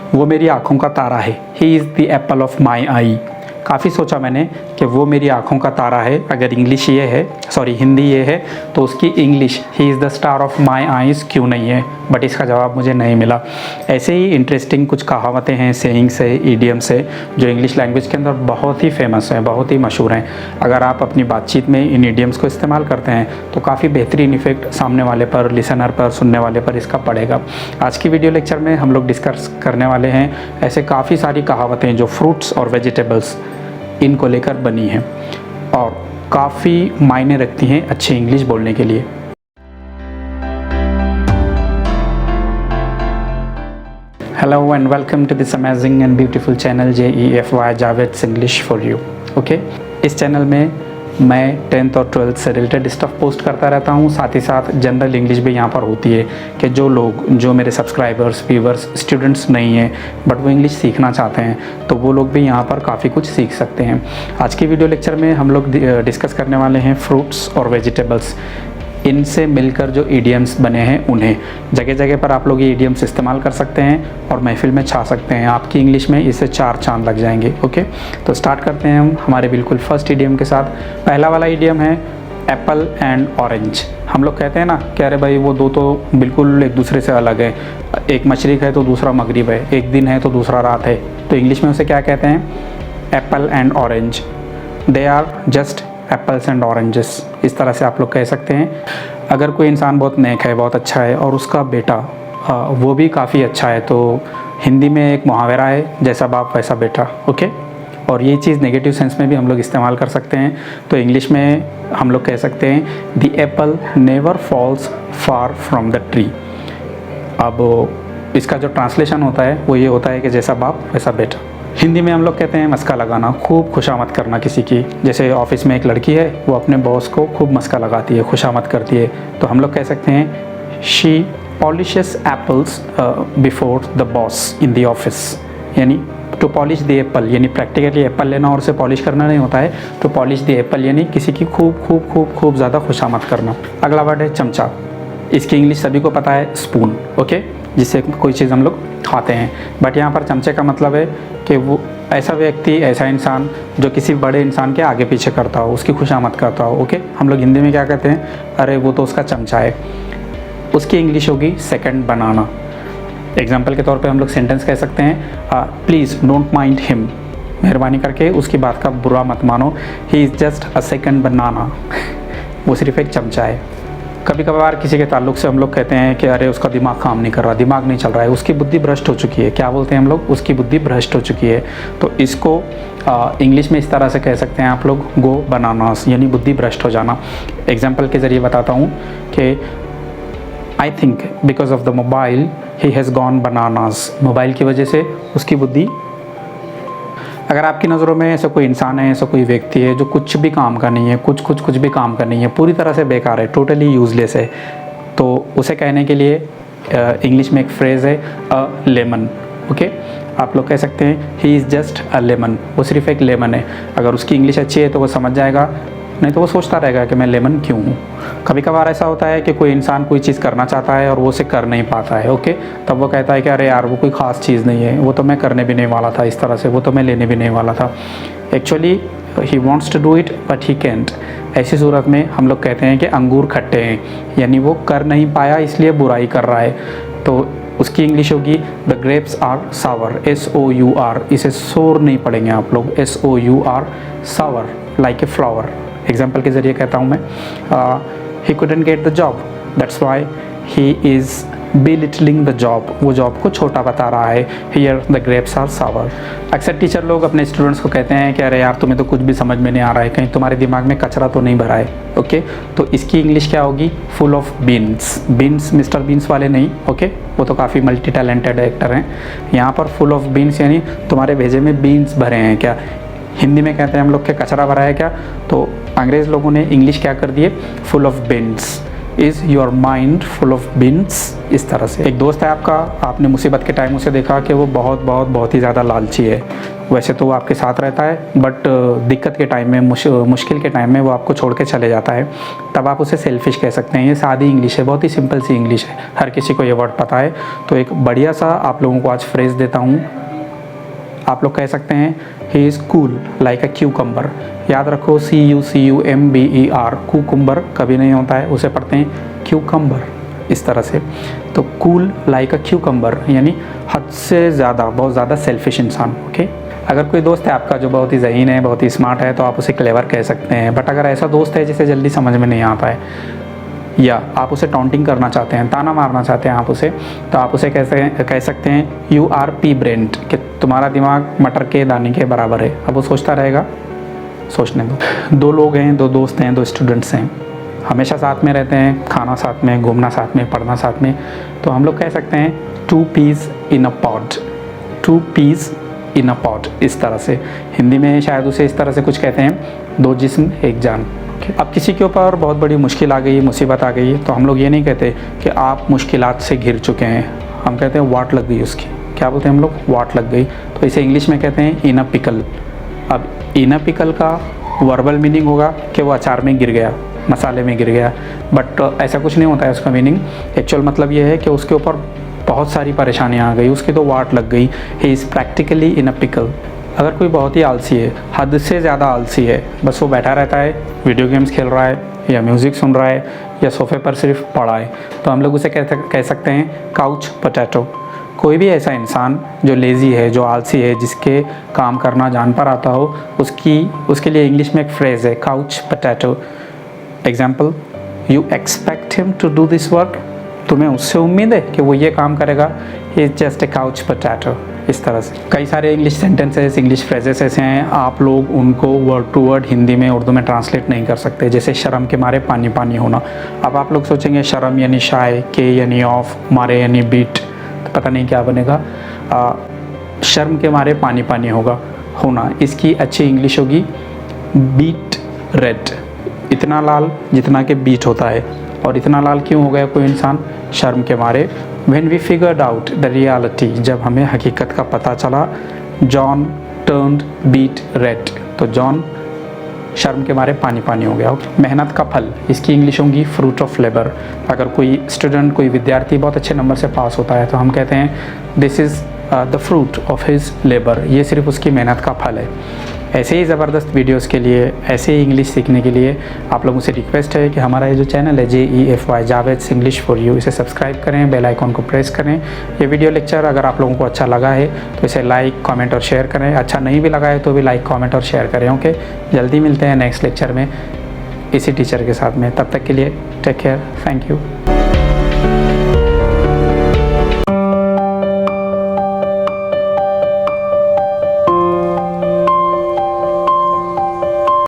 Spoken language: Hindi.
वो मेरी आँखों का तारा है, he is the apple of my eye. काफ़ी सोचा मैंने कि वो मेरी आँखों का तारा है, अगर इंग्लिश ये है, सॉरी हिंदी ये है, तो उसकी English he is the star of my eyes क्यों नहीं है, बट इसका जवाब मुझे नहीं मिला। ऐसे ही इंटरेस्टिंग कुछ कहावतें हैं, सेइंग्स है, ईडियम्स है, जो इंग्लिश लैंग्वेज के अंदर बहुत ही फेमस हैं, बहुत ही मशहूर हैं। अगर आप अपनी बातचीत में इन ईडियम्स को इस्तेमाल करते हैं तो काफ़ी बेहतरीन इफेक्ट सामने वाले पर, लिसनर पर, सुनने वाले पर इसका पड़ेगा। आज की वीडियो लेक्चर में हम लोग डिस्कस करने वाले हैं ऐसे काफ़ी सारी कहावतें जो फ्रूट्स और वेजिटेबल्स इनको लेकर बनी हैं और काफ़ी मायने रखती हैं अच्छी इंग्लिश बोलने के लिए। Hello and welcome to this amazing and beautiful channel JEFY Javed's English for you. Okay, इस चैनल में मैं 10th और 12th से रिलेटेड स्टफ पोस्ट करता रहता हूँ, साथ ही साथ जनरल इंग्लिश भी यहाँ पर होती है कि जो मेरे सब्सक्राइबर्स, व्यूवर्स, स्टूडेंट्स नहीं हैं बट वो इंग्लिश सीखना चाहते हैं तो वो लोग भी यहाँ पर काफ़ी कुछ सीख सकते हैं। आज की वीडियो लेक्चर में हम लोग डिस्कस करने वाले हैं फ्रूट्स और वेजिटेबल्स, इनसे मिलकर जो ईडियम्स बने हैं उन्हें। जगह जगह पर आप लोग ये ईडियम्स इस्तेमाल कर सकते हैं और महफिल में छा सकते हैं, आपकी इंग्लिश में इससे 4 चांद लग जाएंगे। ओके, तो स्टार्ट करते हैं हम हमारे बिल्कुल फर्स्ट ईडियम के साथ। पहला वाला ईडियम है एप्पल एंड ऑरेंज। हम लोग कहते हैं ना कि अरे भाई वो दो तो बिल्कुल एक दूसरे से अलग है, एक मशरिक़ है तो दूसरा मगरिब है, एक दिन है तो दूसरा रात है, तो इंग्लिश में उसे क्या कहते हैं? Apple and orange. They are just apples and oranges, इस तरह से आप लोग कह सकते हैं। अगर कोई इंसान बहुत नेक है, बहुत अच्छा है और उसका बेटा वो भी काफ़ी अच्छा है, तो हिंदी में एक मुहावरा है, जैसा बाप वैसा बेटा। ओके, और ये चीज़ नेगेटिव सेंस में भी हम लोग इस्तेमाल कर सकते हैं। तो इंग्लिश में हम लोग कह सकते हैं the apple never falls far from the tree. अब इसका जो ट्रांसलेशन होता है वो ये होता है कि जैसा बाप वैसा बेटा। हिंदी में हम लोग कहते हैं मस्का लगाना, खूब खुशामद करना किसी की। जैसे ऑफिस में एक लड़की है, वो अपने बॉस को खूब मस्का लगाती है, खुशामद करती है, तो हम लोग कह सकते हैं she polishes apples before the boss in the office. यानी टू पॉलिश द एप्पल, यानी प्रैक्टिकली एप्पल लेना और उसे पॉलिश करना नहीं होता है। टू पॉलिश द एप्पल यानी किसी की खूब खूब खूब खूब ज़्यादा खुशामद करना। अगला वर्ड है चमचा। इसकी इंग्लिश सभी को पता है, स्पून। ओके, जिससे कोई चीज़ हम लोग खाते हैं, बट यहाँ पर चमचे का मतलब है कि वो ऐसा व्यक्ति, ऐसा इंसान जो किसी बड़े इंसान के आगे पीछे करता हो, उसकी खुशामद करता हो। ओके, हम लोग हिंदी में क्या कहते हैं? अरे वो तो उसका चमचा है। उसकी इंग्लिश होगी सेकंड बनाना। एग्जाम्पल के तौर पे हम लोग सेंटेंस कह सकते हैं प्लीज़ डोंट माइंड हिम, मेहरबानी करके उसकी बात का बुरा मत मानो, he is just a second banana, वो सिर्फ एक चमचा है। कभी कभार किसी के ताल्लुक से हम लोग कहते हैं कि अरे उसका दिमाग काम नहीं कर रहा, दिमाग नहीं चल रहा है, उसकी बुद्धि भ्रष्ट हो चुकी है। क्या बोलते हैं हम लोग? उसकी बुद्धि भ्रष्ट हो चुकी है। तो इसको इंग्लिश में इस तरह से कह सकते हैं आप लोग, गो बनानास, यानी बुद्धि भ्रष्ट हो जाना। एग्जाम्पल के ज़रिए बताता हूँ कि I think because of the mobile he has gone bananas. Mobile की वजह से उसकी बुद्धि। अगर आपकी नज़रों में ऐसा कोई इंसान है, ऐसा कोई व्यक्ति है जो कुछ भी काम का नहीं है, कुछ भी काम का नहीं है, पूरी तरह से बेकार है, टोटली यूजलेस है, तो उसे कहने के लिए इंग्लिश में एक फ्रेज़ है अ लेमन। ओके, आप लोग कह सकते हैं ही इज़ जस्ट अ लेमन, वो सिर्फ एक लेमन है। अगर उसकी इंग्लिश अच्छी है तो वो समझ जाएगा, नहीं तो वो सोचता रहेगा कि मैं लेमन क्यों हूँ। कभी कभार ऐसा होता है कि कोई इंसान कोई चीज़ करना चाहता है और वो उसे कर नहीं पाता है। ओके, तब वो कहता है कि अरे यार वो कोई ख़ास चीज़ नहीं है, वो तो मैं करने भी नहीं वाला था, इस तरह से वो तो मैं लेने भी नहीं वाला था। Actually he wants to do it but he can't. ऐसी सूरत में हम लोग कहते हैं कि अंगूर खट्टे हैं, यानी वो कर नहीं पाया इसलिए बुराई कर रहा है। तो उसकी इंग्लिश होगी the grapes are sour, SOUR। इसे सोर नहीं पढ़ेंगे आप लोग, SOUR, sour, like a flower. Example के ज़रिए कहता हूँ मैं, he couldn't get the job that's why he is belittling the job, वो जॉब को छोटा बता रहा है। Here the grapes are sour. अक्सर टीचर लोग अपने स्टूडेंट्स को कहते हैं कि अरे यार तुम्हें तो कुछ भी समझ में नहीं आ रहा है, कहीं तुम्हारे दिमाग में कचरा तो नहीं भरा है। ओके, तो इसकी इंग्लिश क्या होगी? Full of beans. Beans mister beans वाले नहीं, ओके, वो तो काफ़ी मल्टी टैलेंटेड एक्टर हैं। यहाँ पर फुल ऑफ बीन्स यानी तुम्हारे भेजे में बीन्स भरे हैं क्या। हिंदी में कहते हैं हम लोग के कचरा भरा है क्या, तो अंग्रेज़ लोगों ने इंग्लिश क्या कर दिए? Full of beans. Is your mind full of beans. इस तरह से एक दोस्त है आपका, आपने मुसीबत के टाइम उसे देखा कि वो बहुत ही ज़्यादा लालची है। वैसे तो वो आपके साथ रहता है, बट दिक्कत के टाइम में, मुश्किल के टाइम में वो आपको छोड़ के चले जाता है। तब आप उसे सेल्फिश कह सकते हैं। ये सादी इंग्लिश है, बहुत ही सिंपल सी इंग्लिश है, हर किसी को ये वर्ड पता है। तो एक बढ़िया सा आप लोगों को आज फ्रेज़ देता हूँ। आप लोग कह सकते हैं he is cool like a cucumber. याद रखो, CUCUMBER, कुकुम्बर कभी नहीं होता है, उसे पढ़ते हैं क्यूकम्बर। इस तरह से तो कूल लाइक अ क्यूकम्बर यानी हद से ज़्यादा, बहुत ज़्यादा सेल्फिश इंसान। ओके, अगर कोई दोस्त है आपका जो बहुत ही ज़हीन है, बहुत ही स्मार्ट है, तो आप उसे क्लेवर कह सकते हैं। बट अगर ऐसा दोस्त है जिसे जल्दी समझ में नहीं आता है, या आप उसे टॉन्टिंग करना चाहते हैं, ताना मारना चाहते हैं आप उसे, तो आप उसे कह सकते हैं यू आर पी ब्रेन्ड, कि तुम्हारा दिमाग मटर के दाने के बराबर है। अब वो सोचता रहेगा, सोचने दो। दो लोग हैं, दो दोस्त हैं, दो स्टूडेंट्स हैं, हमेशा साथ में रहते हैं, खाना साथ में, घूमना साथ में, पढ़ना साथ में। तो हम लोग कह सकते हैं 2 peas in a pod, 2 peas in a pod। इस तरह से हिंदी में शायद उसे इस तरह से कुछ कहते हैं, 2 जिस्म एक जान। अब किसी के ऊपर बहुत बड़ी मुश्किल आ गई, मुसीबत आ गई, तो हम लोग ये नहीं कहते कि आप मुश्किलात से घिर चुके हैं, हम कहते हैं वाट लग गई उसकी। क्या बोलते हैं हम लोग? वाट लग गई। तो इसे इंग्लिश में कहते हैं इन अ पिकल। अब इन अ पिकल का वर्बल मीनिंग होगा कि वो अचार में गिर गया, मसाले में गिर गया, बट ऐसा कुछ नहीं होता है उसका मीनिंग। एक्चुअल मतलब ये है कि उसके ऊपर बहुत सारी परेशानियाँ आ गई, उसकी तो वाट लग गई। He is practically in a pickle. अगर कोई बहुत ही आलसी है, हद से ज़्यादा आलसी है, बस वो बैठा रहता है, वीडियो गेम्स खेल रहा है, या म्यूज़िक सुन रहा है, या सोफे पर सिर्फ पड़ा है, तो हम लोग उसे कह सकते हैं काउच पोटैटो। कोई भी ऐसा इंसान जो लेज़ी है, जो आलसी है, जिसके काम करना जान पर आता हो, उसके लिए इंग्लिश में एक फ्रेज़ है couch potato. Example, you expect him to do this work. तुम्हें उससे उम्मीद है कि वो ये काम करेगा। He is just a couch potato. इस तरह से कई सारे इंग्लिश सेंटेंसेस, इंग्लिश फ्रेजेस ऐसे हैं, आप लोग उनको वर्ड टू वर्ड हिंदी में, उर्दू में ट्रांसलेट नहीं कर सकते। जैसे शर्म के मारे पानी पानी होना। अब आप लोग सोचेंगे शर्म यानी शाय, के यानी ऑफ, मारे यानी बीट, तो पता नहीं क्या बनेगा। शर्म के मारे पानी पानी होना, इसकी अच्छी इंग्लिश होगी बीट रेड। इतना लाल जितना कि बीट होता है। और इतना लाल क्यों हो गया कोई इंसान? शर्म के मारे। When we figured out the reality, जब हमें हकीकत का पता चला, John turned beet red। तो जॉन शर्म के मारे पानी पानी हो गया। मेहनत का फल, इसकी इंग्लिश होगी फ्रूट ऑफ लेबर। अगर कोई स्टूडेंट, कोई विद्यार्थी बहुत अच्छे नंबर से पास होता है, तो हम कहते हैं this is the fruit of his labour. ये सिर्फ उसकी मेहनत का फल है। ऐसे ही ज़बरदस्त वीडियोस के लिए, ऐसे ही इंग्लिश सीखने के लिए आप लोगों से रिक्वेस्ट है कि हमारा ये जो चैनल है JEFY Javed English for you, इसे सब्सक्राइब करें, बेल आइकॉन को प्रेस करें। ये वीडियो लेक्चर अगर आप लोगों को अच्छा लगा है तो इसे लाइक, कमेंट और शेयर करें। अच्छा नहीं भी लगा है तो भी लाइक, कमेंट और शेयर करें। ओके, जल्दी मिलते हैं नेक्स्ट लेक्चर में इसी टीचर के साथ में। तब तक के लिए टेक केयर, थैंक यू।